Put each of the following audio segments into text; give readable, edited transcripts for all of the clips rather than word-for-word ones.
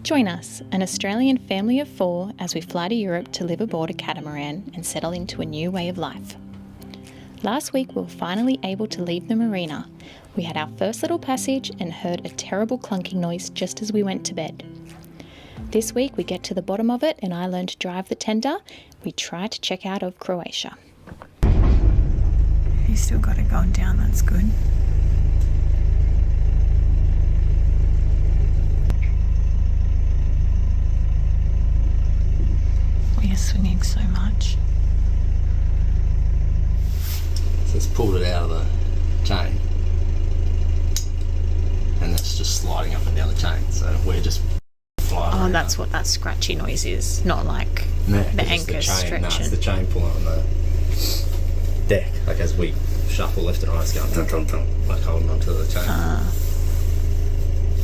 Join us, an Australian family of 4, as we fly to Europe to live aboard a catamaran and settle into a new way of life. Last week we were finally able to leave the marina. We had our first little passage and heard a terrible clunking noise just as we went to bed. This week we get to the bottom of it and I learn to drive the tender. We try to check out of Croatia. You still got it going down, that's good. We are swinging so much. So it's pulled it out of the chain. And it's just sliding up and down the chain. So we're just flying around. That's what that scratchy noise is, not like the anchor stretching. No, it's the chain pulling on the deck. Like as we shuffle left and right, it's going tum tum tum, like holding onto the chain.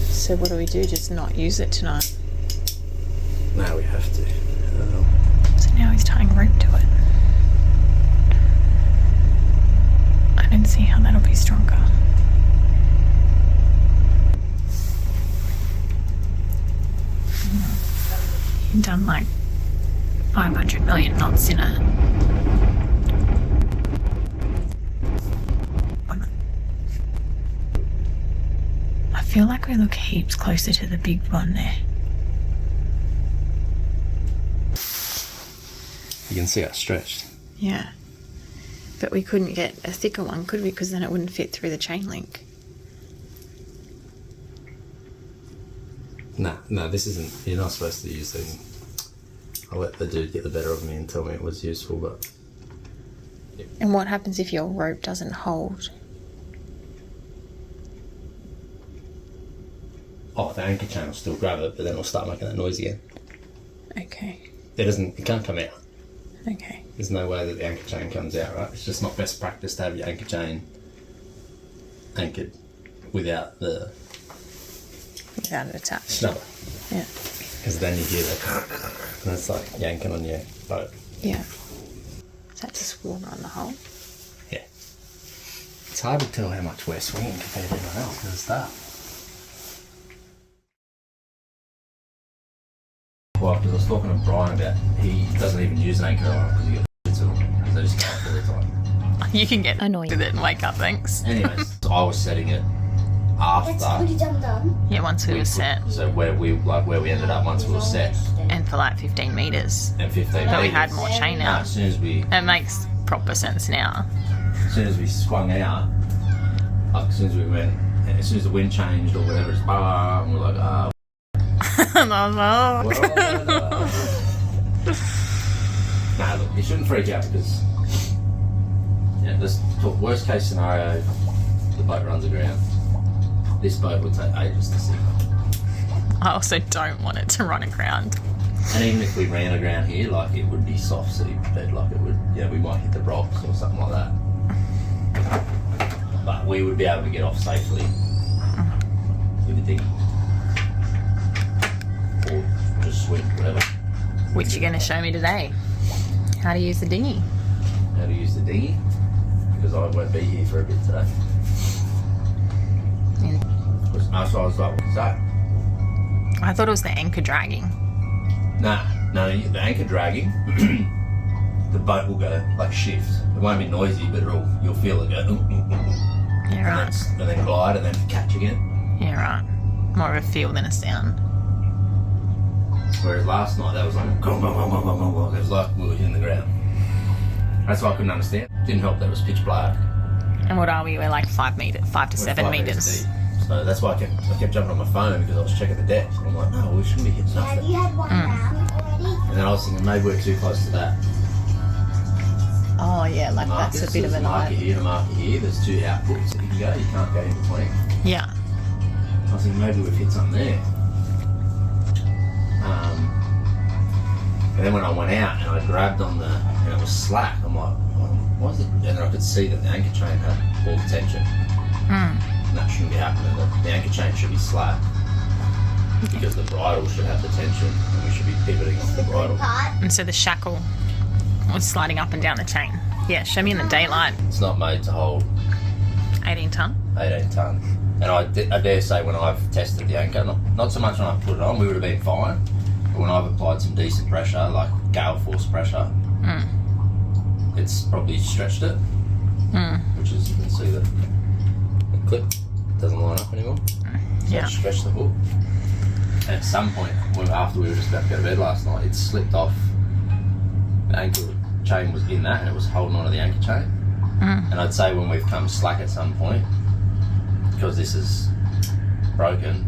So what do we do? Just not use it tonight? No, we have to. So now he's tying rope to it. I don't see how that'll be stronger. You've done like 500 million knots in it. I feel like we look heaps closer to the big one there. You can see how it's stretched. Yeah. But we couldn't get a thicker one, could we? Because then it wouldn't fit through the chain link. No, this isn't. You're not supposed to use these. I'll let the dude get the better of me and tell me it was useful, but. Yeah. And what happens if your rope doesn't hold? Oh, the anchor chain will still grab it, but then it'll start making that noise again. Okay. It can't come out. Okay. There's no way that the anchor chain comes out, right? It's just not best practice to have your anchor chain anchored without it attached. Snubber. Yeah. Because then you hear that, and it's like yanking on your boat. Yeah. Is that just water on the hull? Yeah. It's hard to tell how much we're swinging compared to everyone else because of that. Well, because I was talking to Brian about he doesn't even use an anchor on because he gets shit on them because they just go off all the time. You can get Annoying with it and wake up, thanks. Anyways, so I was setting it after. It's pretty done. Yeah, once we were set. So where we ended up once we were set. And for like 15 metres. And 15 But we metres. had more chain No, out. as soon as we It makes proper sense now. As soon as we swung out, like as soon as we went, and as soon as the wind changed or whatever, it's blah, and we're like, And I was like, nah, look, you shouldn't freak out because, this worst case scenario, the boat runs aground. This boat would take ages to sink. I also don't want it to run aground. And even if we ran aground here, like it would be soft sea bed, like it would, we might hit the rocks or something like that. But we would be able to get off safely with the dinghy. Or just swim, whatever. Which you're going to show me today. How to use the dinghy. How to use the dinghy, because I won't be here for a bit today. So I was like, what's that? I thought it was the anchor dragging. No, the anchor dragging, the boat will go like shift. It won't be noisy, but you'll feel it go. Yeah, right. And then glide and then catch again. Yeah, right. More of a feel than a sound. Whereas last night that was like, it was like we were hitting the ground. That's why I couldn't understand. Didn't help that it was pitch black. And what are we? We're like 5 to 7 5 metres. deep. So that's why I kept jumping on my phone because I was checking the deck. And I'm like, no, we shouldn't be hitting Have nothing. you had one round already? And then I was thinking maybe we're too close to that. Oh, yeah, like Market. that's a bit of There's an a marker here and a marker here. There's 2 outputs that you can go. You can't go in between. Yeah. I was thinking maybe we've hit something there. And then when I went out and I grabbed on and it was slack, I'm like, why is it? And then I could see that the anchor chain had all the tension. And that shouldn't be happening. The anchor chain should be slack because the bridle should have the tension and we should be pivoting off the bridle. And so the shackle was sliding up and down the chain. Yeah, show me in the daylight. It's not made to hold 18 tonne. 18 tonne. And I dare say when I've tested the anchor, not so much when I put it on, we would have been fine. But when I've applied some decent pressure, like gale force pressure, it's probably stretched it. Which is, you can see that the clip doesn't line up anymore. So Yeah. it stretched the hook. And at some point, after we were just about to go to bed last night, it slipped off. The anchor chain was in that and it was holding onto the anchor chain. And I'd say when we've come slack at some point, because this is broken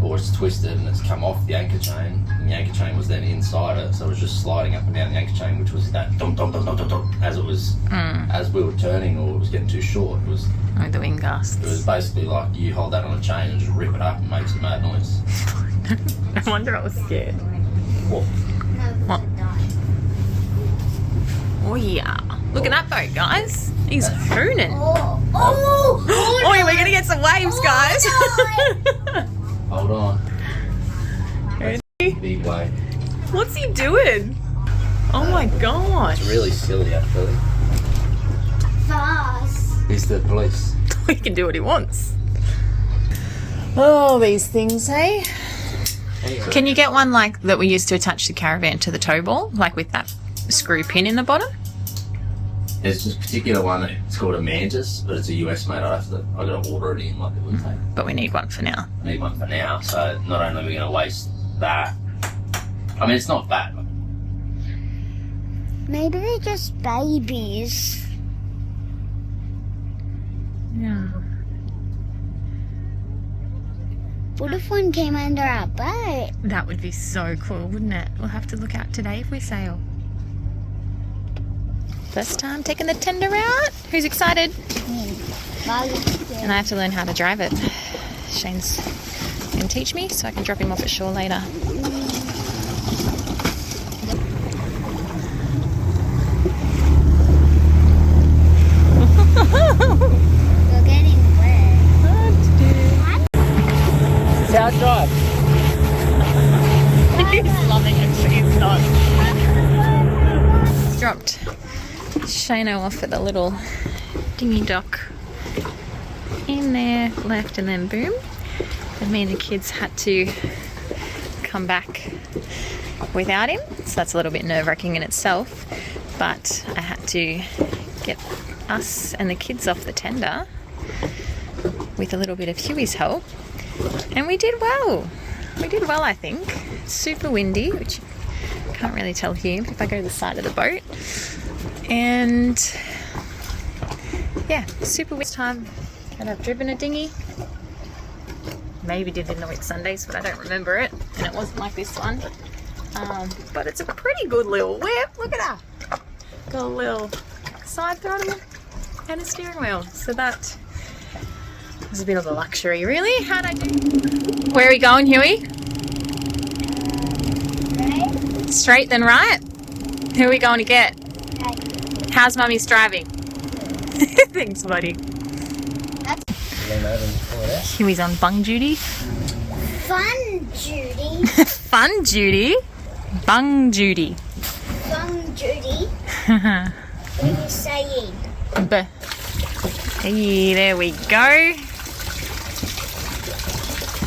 or it's twisted and it's come off the anchor chain, and the anchor chain was then inside it, so it was just sliding up and down the anchor chain, which was that dum dum dum dum dum dum as it was as we were turning, or it was getting too short. It was Like the wind gusts. it was basically like you hold that on a chain and just rip it up and make some mad noise. No wonder I was scared. Whoa. What? Oh yeah. Look at that boat, guys. He's hooning. Oh, we're gonna get some waves, guys. Hold on. Ready? Big wave. What's he doing? Oh my gosh. It's really silly actually. Fast. It's the police. He can do what he wants. Oh, these things, hey? Can you get one like that we used to attach the caravan to the tow ball, like with that screw pin in the bottom? There's this particular one, it's called a Mantis, but it's a US made. I gotta order it in like it would take. But we need one for now. I need one for now, so not only are we gonna waste that, I mean it's not bad. But Maybe they're just babies. Yeah. What if one came under our boat? That would be so cool, wouldn't it? We'll have to look out today if we sail. First time taking the tender out. Who's excited? And I have to learn how to drive it. Shane's going to teach me so I can drop him off at shore later. We're getting wet. this is how it drives. He's loving it, she's not. Dropped Shano off at the little dinghy dock in there, left, and then boom. And me and the kids had to come back without him, so that's a little bit nerve-wracking in itself. But I had to get us and the kids off the tender with a little bit of Huey's help, and we did well. We did well, I think. It's super windy, which you can't really tell here if I go to the side of the boat. And yeah, super windy time that I've driven a dinghy. Maybe did in the week Sundays, but I don't remember it, and it wasn't like this one. But it's a pretty good little whip. Look at that. Got a little side throttle and a steering wheel. So that was a bit of a luxury, really. How'd I do? Where are we going, Huey? Straight then right? Who are we going to get? How's Mummy's driving? Thanks, buddy. Huey's on bung duty. Fun, Judy. Fun duty? Bung duty. Fun, Judy. What are you saying? Hey, there we go.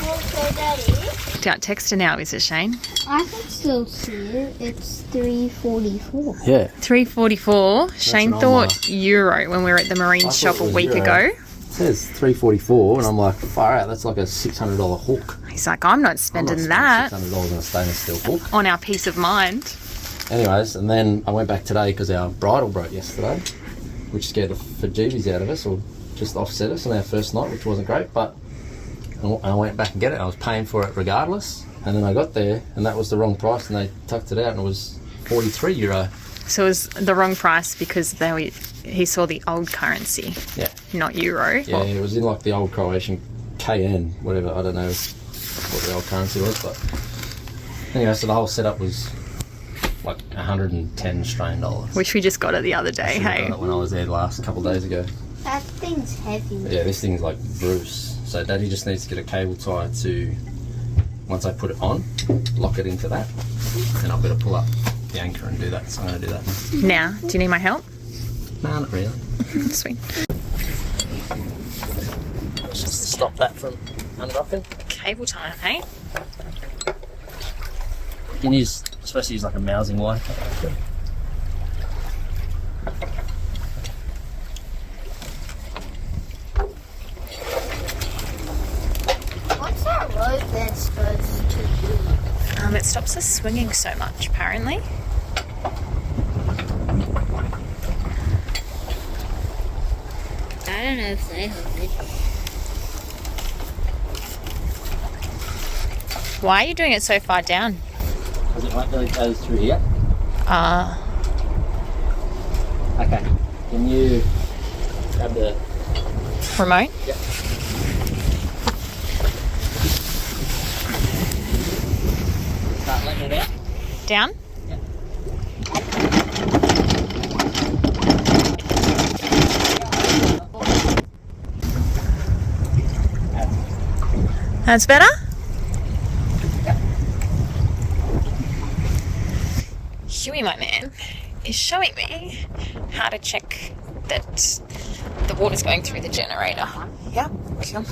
Okay, Daddy. Don't text her now, is it, Shane? I can still see it. It's 3:44. Yeah. 3:44. Shane an thought euro when we were at the marine shop a week ago. It says 344, and I'm like, far out, that's like a $600 hook. He's like, I'm not spending that $600 on a stainless steel hook. on our peace of mind. Anyways, and then I went back today because our bridle broke yesterday, which scared the bejeebies out of us, or just offset us on our first night, which wasn't great, but I went back and get it. I was paying for it regardless, and then I got there, and that was the wrong price, and they tucked it out, and it was €43. So it was the wrong price because he saw the old currency, Yeah. not euro. Yeah, it was in like the old Croatian KN, whatever, I don't know what the old currency was, but anyway, so the whole setup was like 110 Australian dollars. Which we just got it the other day, I hey? got it when I was there the last couple of days ago. That thing's heavy. But yeah, this thing's like Bruce. So Daddy just needs to get a cable tie to, once I put it on, lock it into that, and I'll better pull up the anchor and do that. So I'm going to do that now. Now, do you need my help? No, not really. Sweet. stop that from unlocking. Cable time, hey? You can use, supposed to use like a mousing wire. What's that road that's supposed to be? It stops us swinging so much, apparently. I don't know if they have it. Why are you doing it so far down? Because it won't really go through here. Okay. Can you grab the Remote? Yep. Start letting it out. Down? Yep. That's better? Huey, my man, is showing me how to check that the water's going through the generator. Yeah, cool.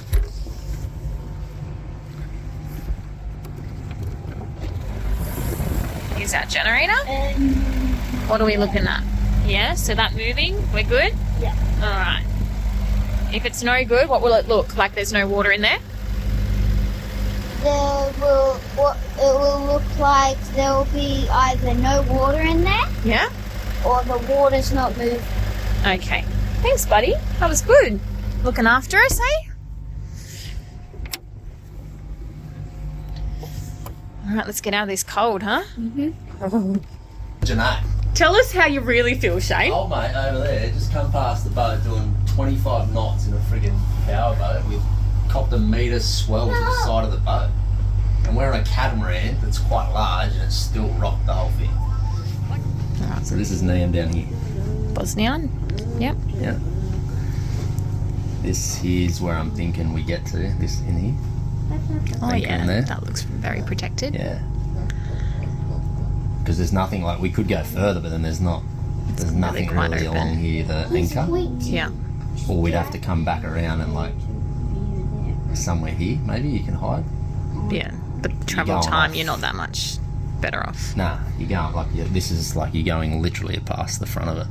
Here's our generator. What are we looking at? Yeah, so that moving, we're good? Yeah. Alright. If it's no good, what will it look like? There's no water in there? It will look like there will be either no water in there Yeah? or the water's not moving. Okay. Thanks, buddy. That was good. Looking after us, eh? Alright, let's get out of this cold, huh? Janae. Tell us how you really feel, Shane. Old mate over there just come past the boat doing 25 knots in a friggin' power boat with copper metre swell to the side of the boat. And we're on a catamaran that's quite large and it's still rocked the whole thing. Alright. So this is Niam down here. Bosnia. Yep. Yeah. This here's where I'm thinking we get to, this in here. Oh Anchor yeah, in there. that looks very protected. Yeah. Because there's nothing like, we could go further, but then there's nothing quite really open. along here to anchor. Yeah. Or we'd have to come back around and like somewhere here, maybe you can hide. Yeah. But travel going time, off. you're not that much better off. Nah, you're going like, this is like you're going literally past the front of it.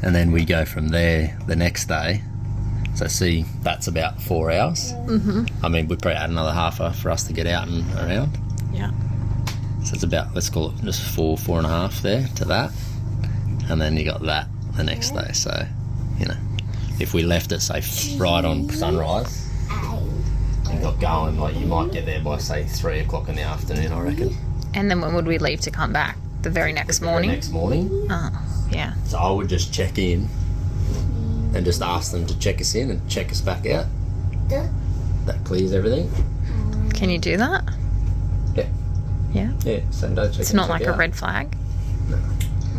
And then we go from there the next day. So see, that's about 4 hours. I mean, we probably add another half hour for us to get out and around. Yeah. So it's about, let's call it just 4.5 there to that. And then you got that the next day. So, you know, if we left it, say, right on sunrise and got going, like you might get there by, say, 3 o'clock in the afternoon, I reckon. And then when would we leave to come back? The very next morning? The next morning. Oh, yeah. So I would just check in and just ask them to check us in and check us back out. That clears everything. Can you do that? Yeah. Yeah. Yeah, same day. It's not like a red flag.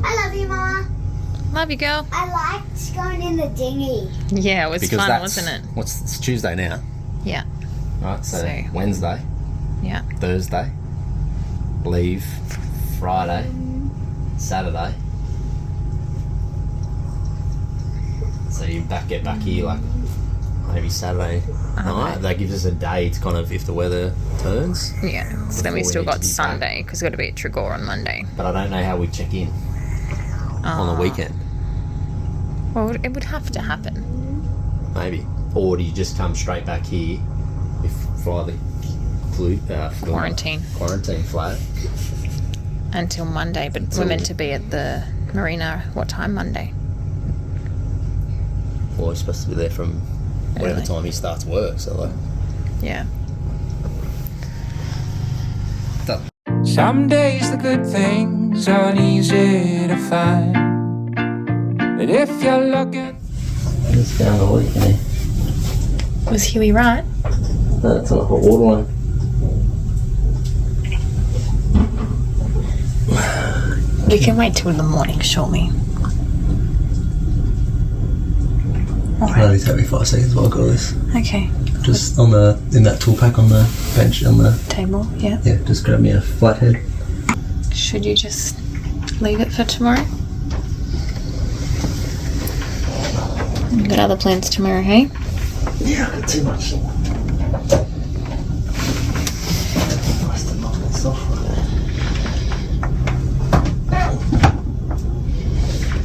I love you, Mama. Love you, girl. I liked going in the dinghy. Yeah, it was Because fun, that's, wasn't it? it's Tuesday now, Yeah. right? So So- Wednesday, Yeah. Thursday, leave, Friday, Saturday. So you get back here like maybe Saturday night. That gives us a day to kind of, if the weather turns. Yeah. So then we Before we still need got to be Sunday because we've got to be at Tregore on Monday. But I don't know how we check in on the weekend. Well, it would have to happen. Maybe. Or do you just come straight back here if fly the Quarantine quarantine flag? until Monday, but we're meant to be at the marina. What time Monday? Or he's supposed to be there from whatever Early. time he starts work. So like, Yeah. Some days the good things aren't easy to find. But if you're looking, it's down the week, eh? Was Huey right? No, it's on a hot water line. We can wait till the morning, surely. Only take me 5 seconds while I got this. Okay. Just in that tool pack on the bench on the Table, yeah. yeah. Just grab me a flathead. Should you just leave it for tomorrow? You got other plans tomorrow, hey? Yeah, I got too much. Nice to knock this off right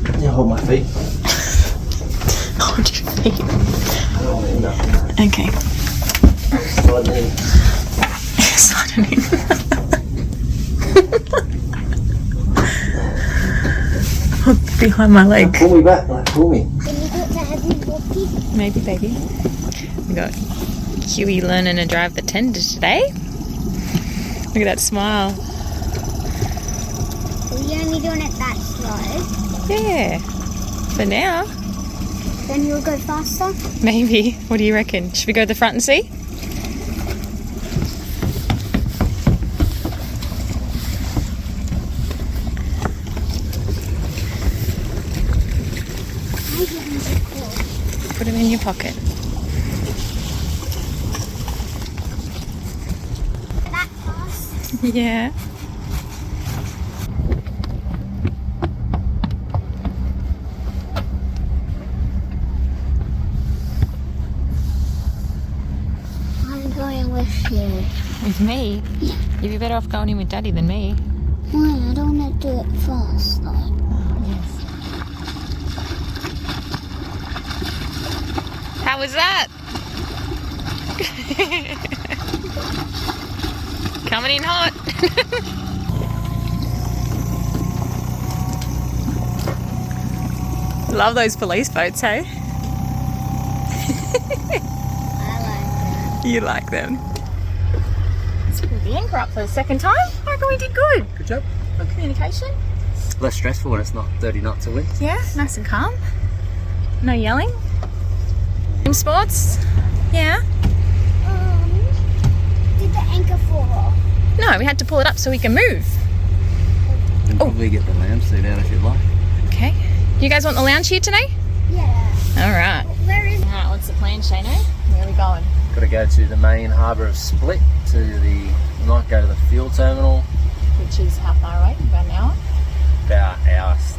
there. Yeah, hold my feet. Hold your feet. No. Okay. Slide in. Slide in. Behind my leg. Pull me back, like pull me. Can you get the heavy walkie? Maybe, baby. We got Huey learning to drive the tender today. Look at that smile. Are you only doing it that slow? Yeah. For now. Then you'll go faster? Maybe. What do you reckon? Should we go to the front and see? Put them in your pocket. That fast? Yeah. I'm going with you. With me? You'd be better off going in with Daddy than me. Why? I don't want to do it fast though. How was that? Coming in hot. Love those police boats, hey? I You like them. Let's pull the anchor up for the second time. I reckon we did good. Good job. Good communication. Less stressful when it's not 30 knots a wind. Yeah, nice and calm. No yelling. Team sports? Yeah. like did the anchor fall off? No, we had to pull it up so we can move. And probably get the lamb seat out if you'd like. Okay. You guys want the lounge here today? Yeah. All right. Where is Alright, what's the plan, Shano? Where are we going? Got to go to the main harbour of Split, we might go to the fuel terminal. Which is how far away? About an hour? About hours,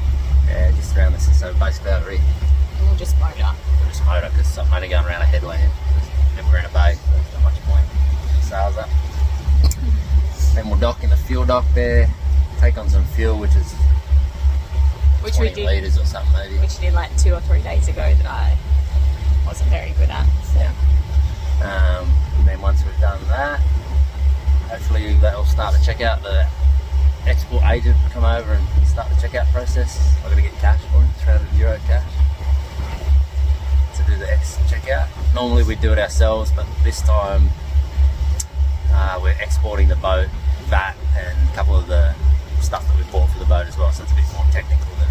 yeah, just around this, so basically over here. And we'll just motor. We'll just motor because I'm only going around a headland. Then we're in a bay, so there's not much point. Sails up. Then we'll dock in the fuel dock there, take on some fuel, which is Which we 20 did. litres or something maybe. Which we did like 2 or 3 days ago that I wasn't very good at. So. And then once we've done that, hopefully that'll start the checkout. The export agent will come over and start the checkout process. I've got to get cash for it, €300 cash to do the checkout. Normally we do it ourselves, but this time we're exporting the boat, VAT, and a couple of the stuff that we bought for the boat as well, so it's a bit more technical than.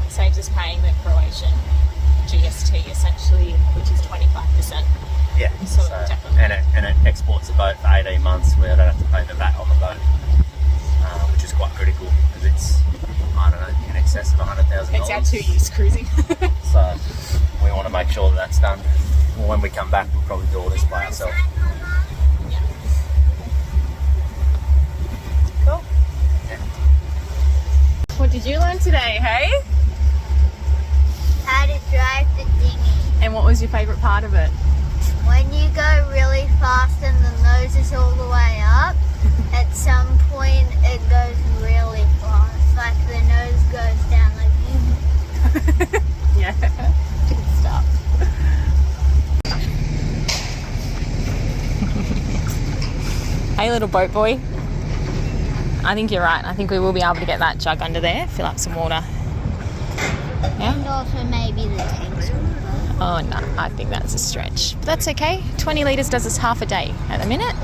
Saves us paying the Croatian GST essentially, which is 25%. Yeah, So so, definitely. and it exports the boat for 18 months where I don't have to pay the VAT on the boat, which is quite critical because it's, I don't know, in excess of $100,000. It's our 2 years cruising. So we want to make sure that that's done. Well, when we come back, we'll probably do all this by ourselves. Cool. What did you learn today, hey? how to drive the dinghy? And what was your favourite part of it? When you go really fast and the nose is all the way up, at some point it goes really fast. Like the nose goes down like Yeah. Good stuff. Hey, little boat boy. I think you're right. I think we will be able to get that jug under there, fill up some water. and also maybe the tanks. Oh no, I think that's a stretch. But that's okay. 20 litres does us half a day at the minute.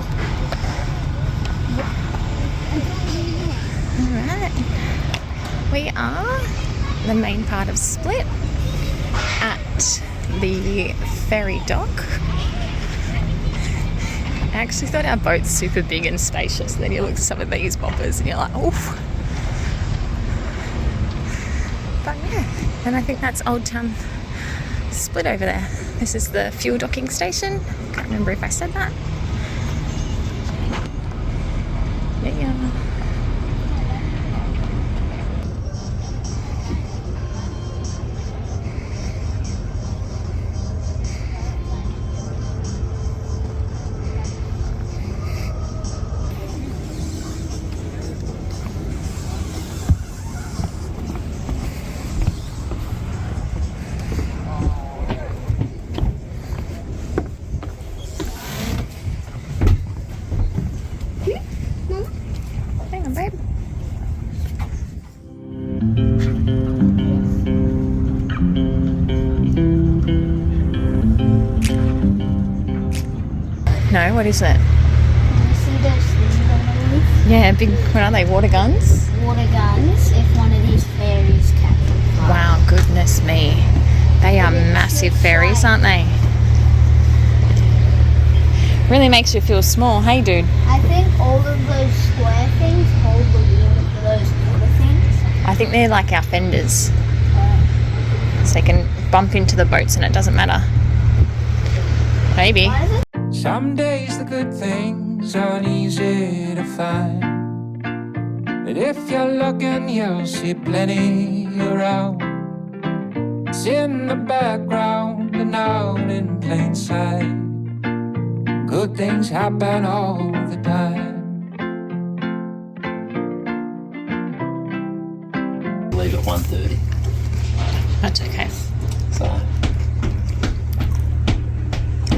Alright. We are the main part of Split at the ferry dock. I actually thought our boat's super big and spacious. Then you look at some of these boppers and you're like, oof. But yeah, and I think that's Old Town Split over there. This is the fuel docking station. Can't remember if I said that. Yeah. what is it? You see those things on the roof? Yeah, big, what are they, water guns? Water guns if one of these fairies catches fire. Wow, goodness me. They are massive ferries, aren't they? Really makes you feel small, hey dude? I think all of those square things hold the water for those water things. I think they're like our fenders. So they can bump into the boats and it doesn't matter. Maybe. Why is it? Some days the good things aren't easy to find, but if you're looking you'll see plenty around. It's in the background and out in plain sight. Good things happen all the time. Leave at 1:30. That's okay. So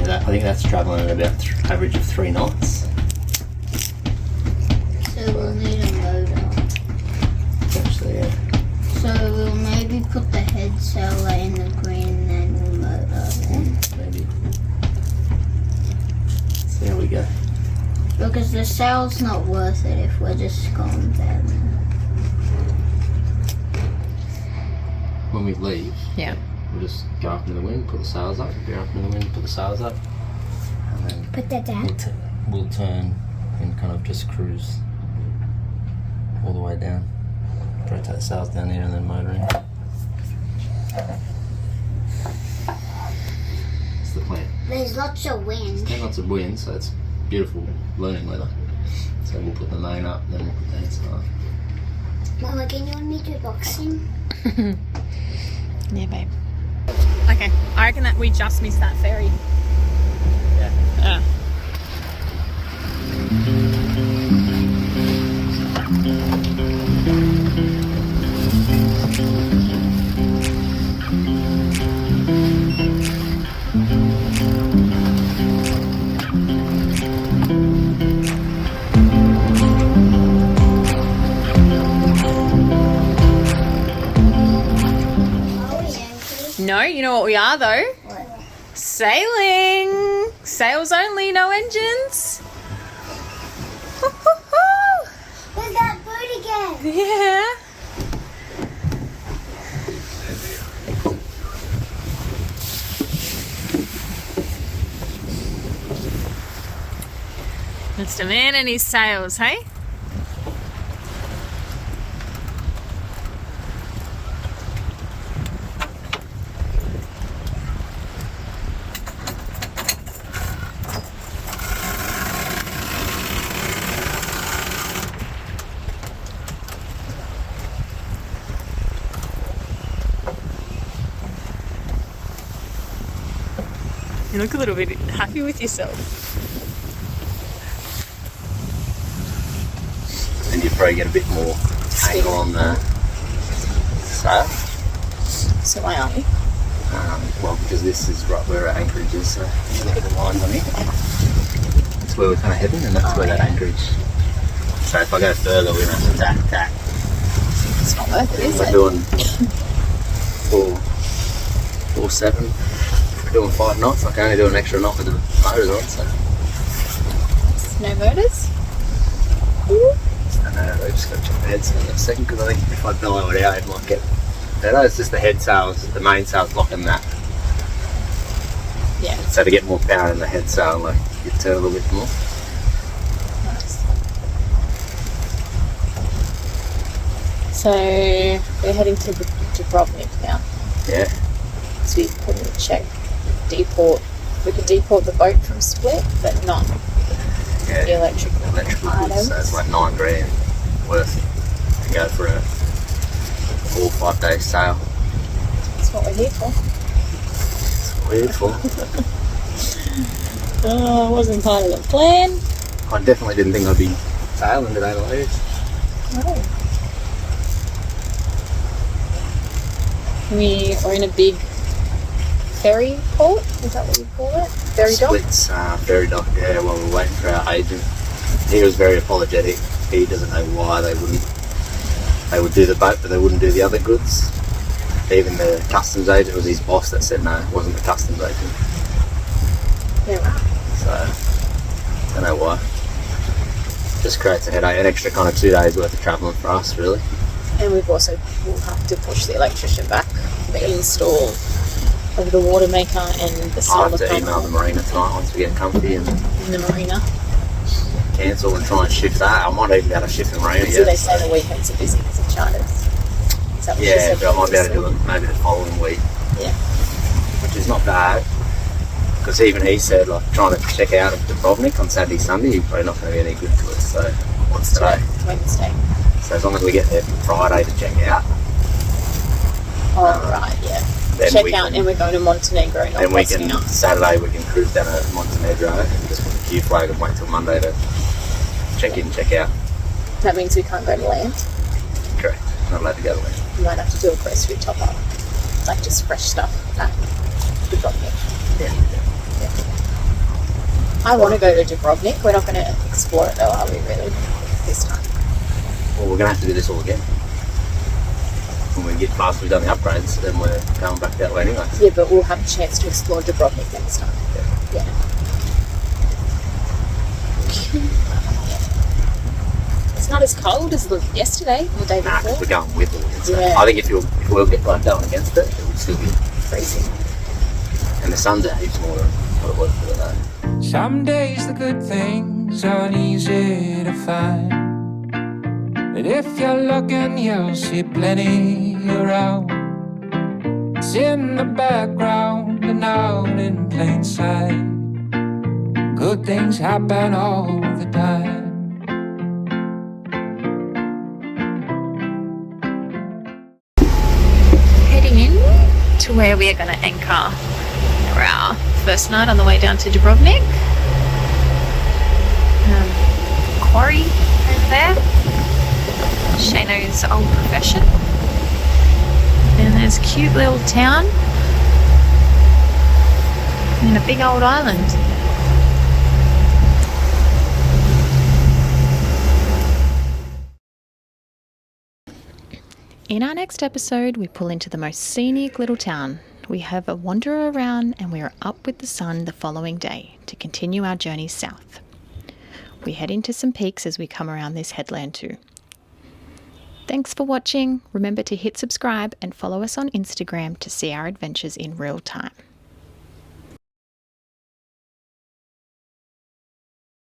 yeah, I think that's travelling at about average of 3 knots. So we'll need a motor. Actually, yeah. So we'll maybe put the head sail in the green and then we'll motor then. Maybe. So there we go. Because the sail's not worth it if we're just going down. When we leave, Yeah. we'll just go up into the wind, put the sails up, go up into the wind, put the sails up, and then Put that down. we'll turn and kind of just cruise all the way down. Rotate the sails down here and then motoring. That's the plan. There's lots of wind. There's lots of wind, so it's beautiful learning weather. So we'll put the main up, then we'll put the head sail up. Mama, can you want me to boxing? Yeah, babe. Okay, I reckon that we just missed that ferry. Yeah. No, you know what we are though? What? Sailing! Sails only, no engines. Where's that bird again? Yeah. It's the man and his sails, hey? You look a little bit happy with yourself. And you probably get a bit more angle on the sail. So why aren't we? Well, because this is right where our anchorage is, so you look at the lines on here. That's where we're kind of heading, and that's where that anchorage. So if I go further, we're going to have to tack. It's not worth it, is We're it? doing 4-7. We're doing 5 knots. I can only do an extra knot with the motors on, so. No motors? I know, I just got to check the head sail in a second, because I think if I bellow it out, it might get better. It's just the head sails, the main sail's locking that. Yeah. So to get more power in the head sail, like, you turn a little bit more. Nice. So we're heading to Dubrovnik now. Yeah. So we couldn't check deport. We could deport the boat from Split, but not Yeah. the electrical Electrical goods, items. so it's like $9 grand worth to go for a 4 or 5 day sail. That's what we're here for. Weird for. Oh, it wasn't part of the plan. I definitely didn't think I'd be sailing today like this. No. We are in a big ferry port, is that what you call it? Ferry dock? Splits, ferry dock, yeah, while we're waiting for our agent. He was very apologetic. He doesn't know why they would do the boat, but they wouldn't do the other goods. Even the customs agent was his boss that said no, it wasn't the customs agent. Yeah. So Don't know why. Just creates a headache, an extra kind of 2 days worth of travelling for us, really. And we'll have to push the electrician back for the install of the water maker and the solar I'll have to panel email the marina tonight once we get comfy and in the marina. cancel and try and shift that. I might even be able to shift the marina. So they say the weekends are busy because of charters. Is that what she Yeah, said but I might be able to previously? do it maybe the following week. Yeah. Which is not bad. Because even he said, like, trying to check out of Dubrovnik on Saturday, Sunday, you're probably not going to be any good to us. So, what's today? Wednesday. So, as long as we get there Friday to check out, Oh, right, yeah. then Check we out can, and we're going to Montenegro, not then we can, Bosnia. Saturday, we can cruise down to Montenegro and just put the Q flag and wait till Monday to check in, check out. That means we can't go to land. Correct. Not allowed to go to land. We might have to do a grocery top up. Like just fresh stuff at Dubrovnik. Yeah. I want to go to Dubrovnik. We're not going to explore it though, are we really? This time. Well, we're going to have to do this all again. When we get past, we've done the upgrades, then we're going back that way anyway. Yeah, but we'll have a chance to explore Dubrovnik next time. Yeah. It's not as cold as yesterday or the day Nah, before. we're going with it. So Yeah. I think if we'll get like going against it, it will still be Freezing. And the sun's a heaps more than what it was for the day. Some days the good things aren't easy to find. But if you're looking, you'll see plenty around. It's in the background and out in plain sight. Good things happen all the time. Heading in to where we are going to anchor for our first night on the way down to Dubrovnik. Quarry over there. Shano's old profession. And there's a cute little town and a big old island. In our next episode, we pull into the most scenic little town. We have a wanderer around and we are up with the sun the following day to continue our journey south. We head into some peaks as we come around this headland too. Thanks for watching. Remember to hit subscribe and follow us on Instagram to see our adventures in real time.